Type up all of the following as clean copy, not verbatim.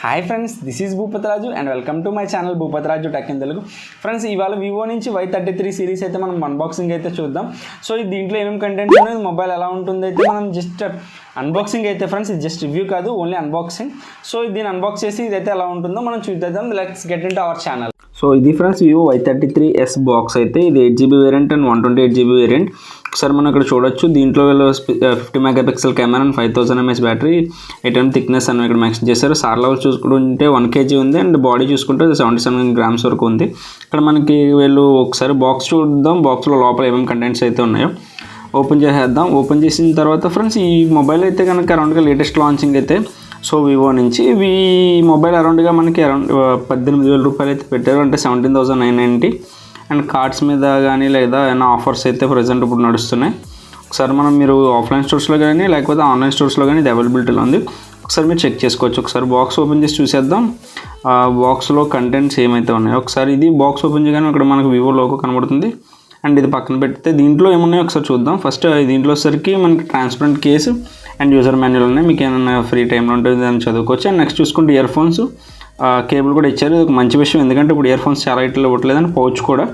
Hi friends, this is Bhupathiraju and welcome to my channel Bhupathiraju tech in Telugu. Friends, ఇవాళ Vivo నుంచి y33 series అయితే మనం unboxing అయితే చూద్దాం. సో దీంట్లో ఏమేమి కంటెంట్స్ అనేది, మొబైల్ ఎలా ఉంటుంది అయితే మనం జస్ట్ అన్బాక్సింగ్ అయితే ఫ్రెండ్స్, ఇది జస్ట్ రివ్యూ కాదు, ఓన్లీ అన్బాక్సింగ్. సో దీన్ని అన్బాక్స్ చేసి ఇదైతే ఎలా ఉంటుందో మనం చూద్దాం. Let's get in to our channel. So ఇది ఫ్రెండ్స్ వివో y33s బాక్స్ అయితే, ఇది 8GB variant and 128GB variant. ఒకసారి మనం ఇక్కడ చూడొచ్చు, దీంట్లో 50 megapixel camera and 5000 mAh battery, 8mm thickness అని ఇక్కడ మెన్షన్ చేశారు. సార్ లెవెల్ చూసుకుంటే 1 kg ఉంది అండ్ బాడీ చూసుకుంటే 77 grams వరకు ఉంది. ఇక్కడ మనకి వీళ్ళు ఒకసారి బాక్స్ చూద్దాం, బాక్స్లో లోపల ఏమేమి కంటెంట్స్ అయితే ఉన్నాయో ఓపెన్ చేసేద్దాం. ఓపెన్ చేసిన తర్వాత ఫ్రెండ్స్, ఈ మొబైల్ అయితే కనుక అరౌండ్గా లేటెస్ట్ లాంచింగ్ అయితే. సో వివో నుంచి ఈ మొబైల్ అరౌండ్గా మనకి అరౌండ్ 18,000 రూపాయలు అయితే పెట్టారు, అంటే 17,990. అండ్ కార్డ్స్ మీద కానీ లేదా ఏమైనా ఆఫర్స్ అయితే ప్రజెంట్ ఇప్పుడు నడుస్తున్నాయి. ఒకసారి మీరు ఆఫ్లైన్ స్టోర్స్లో కానీ లేకపోతే ఆన్లైన్ స్టోర్స్లో కానీ ఇది అవైలబిలిటీలో ఉంది. ఒకసారి మీరు చెక్ చేసుకోవచ్చు. ఒకసారి బాక్స్ ఓపెన్ చేసి చూసేద్దాం, బాక్స్లో కంటెంట్స్ ఏమైతే ఉన్నాయో. ఒకసారి ఇది బాక్స్ ఓపెన్ చేయగానే ఇక్కడ మనకు వివో లోగో కనబడుతుంది. అండ్ ఇది పక్కన పెడితే దీంట్లో ఏమున్నాయో ఒకసారి చూద్దాం. ఫస్ట్ దీంట్లో వచ్చేసరికి మనకి transparent case and user manual ఉన్నాయి. మీకు ఏమైనా ఫ్రీ టైంలో ఉంటుంది దాన్ని చదువుకోవచ్చు. అండ్ నెక్స్ట్ చూసుకుంటే ఇయర్ ఫోన్స్ కేబుల్ కూడా ఇచ్చారు. ఇది ఒక మంచి విషయం, ఎందుకంటే ఇప్పుడు ఇయర్ ఫోన్స్ చాలా ఇట్లా ఇవ్వట్లేదు అండ్ పౌచ్ కూడా.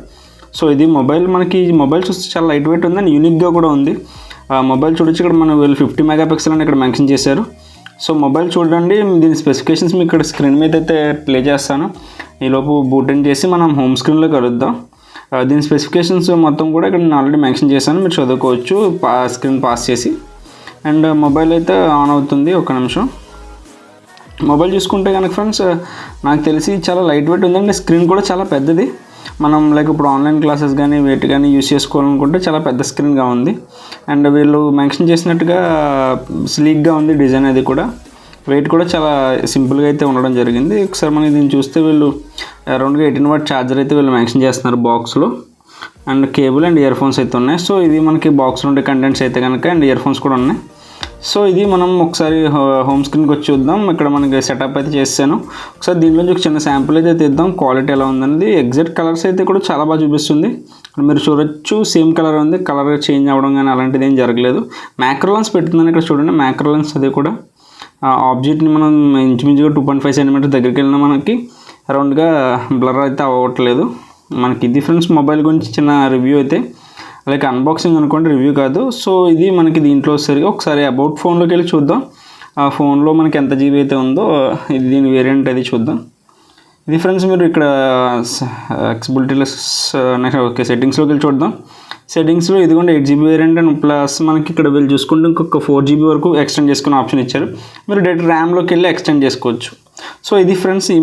సో ఇది మొబైల్, మనకి మొబైల్ చూస్తే చాలా లైట్ వెయిట్ ఉంది అండ్ యూనిక్గా కూడా ఉంది. మొబైల్ చూడొచ్చు, ఇక్కడ మనం 50 మెగాపిక్సెల్ అని ఇక్కడ మెన్షన్ చేశారు. సో మొబైల్ చూడండి, దీని స్పెసిఫికేషన్స్ మీకు ఇక్కడ స్క్రీన్ మీద అయితే ప్లే చేస్తాను. ఈలోపు బూటన్ చేసి మనం హోమ్ స్క్రీన్లో కలుద్దాం. దీని స్పెసిఫికేషన్స్ మొత్తం కూడా ఇక్కడ నేను ఆల్రెడీ మెన్షన్ చేశాను, మీరు చదువుకోవచ్చు స్క్రీన్ పాస్ చేసి. అండ్ మొబైల్ అయితే ఆన్ అవుతుంది, ఒక నిమిషం. మొబైల్ చూసుకుంటే కనుక ఫ్రెండ్స్, నాకు తెలిసి చాలా లైట్ వెయిట్ ఉందండి. స్క్రీన్ కూడా చాలా పెద్దది. మనం ఇప్పుడు ఆన్లైన్ క్లాసెస్ కానీ వెయిట్ కానీ యూస్ చేసుకోవాలనుకుంటే చాలా పెద్ద స్క్రీన్గా ఉంది. అండ్ వీళ్ళు మెన్షన్ చేసినట్టుగా స్లీక్గా ఉంది డిజైన్. అది కూడా వెయిట్ కూడా చాలా సింపుల్గా అయితే ఉండడం జరిగింది. ఒకసారి మనం దీన్ని చూస్తే వీళ్ళు అరౌండ్గా 18W ఛార్జర్ అయితే వీళ్ళు మెన్షన్ చేస్తున్నారు బాక్స్లో. And cable and ear phones అయితే ఉన్నాయి. సో ఇది మనకి బాక్స్లో ఉండే కంటెంట్స్ అయితే కనుక, అండ్ ఇయర్ ఫోన్స్ కూడా ఉన్నాయి. సో ఇది మనం ఒకసారి హోమ్ స్క్రీన్కి వచ్చి చూద్దాం. ఇక్కడ మనకి సెటప్ అయితే చేశాను. ఒకసారి దీంట్లో ఒక చిన్న శాంపుల్ అయితే తీద్దాం, క్వాలిటీ ఎలా ఉందనేది. ఎగ్జాక్ట్ కలర్స్ అయితే కూడా చాలా బాగా చూపిస్తుంది. మీరు చూడొచ్చు, సేమ్ కలర్ ఉంది, కలర్ చేంజ్ అవ్వడం కానీ అలాంటిది ఏం జరగలేదు. మ్యాక్రో లెన్స్ పెడుతుందని ఇక్కడ చూడండి, మ్యాక్రో లెన్స్. అది కూడా ఆబ్జెక్ట్ని మనం ఇంచుమించుగా 2.5 cm దగ్గరికి వెళ్ళినా మనకి అరౌండ్గా బ్లర్ అయితే అవ్వట్లేదు. మనకి ఇది ఫ్రెండ్స్ మొబైల్ గురించి చిన్న రివ్యూ అయితే, లైక్ అన్బాక్సింగ్ అనుకోండి, రివ్యూ కాదు. సో ఇది మనకి దీంట్లో సరిగా ఒకసారి అబౌట్ ఫోన్లోకి వెళ్ళి చూద్దాం. ఆ ఫోన్లో మనకి ఎంత జీబీ అయితే ఉందో, ఇది దీని వేరియంట్ అది చూద్దాం. ఇది ఫ్రెండ్స్ మీరు ఇక్కడ యాక్సెసిబిలిటీలో ఓకే సెట్టింగ్స్లోకి వెళ్ళి చూద్దాం. సెట్టింగ్స్లో ఇదిగోండి 8GB వేరియంట్ అండ్ ప్లస్ మనకి ఇక్కడ వీళ్ళు చూసుకుంటే ఇంకొక 4GB వరకు ఎక్స్టెండ్ చేసుకునే ఆప్షన్ ఇచ్చారు. మీరు డైరెక్ట్ ర్యామ్లోకి వెళ్ళి ఎక్స్టెండ్ చేసుకోవచ్చు. సో ఇది ఫ్రెండ్స్ ఈ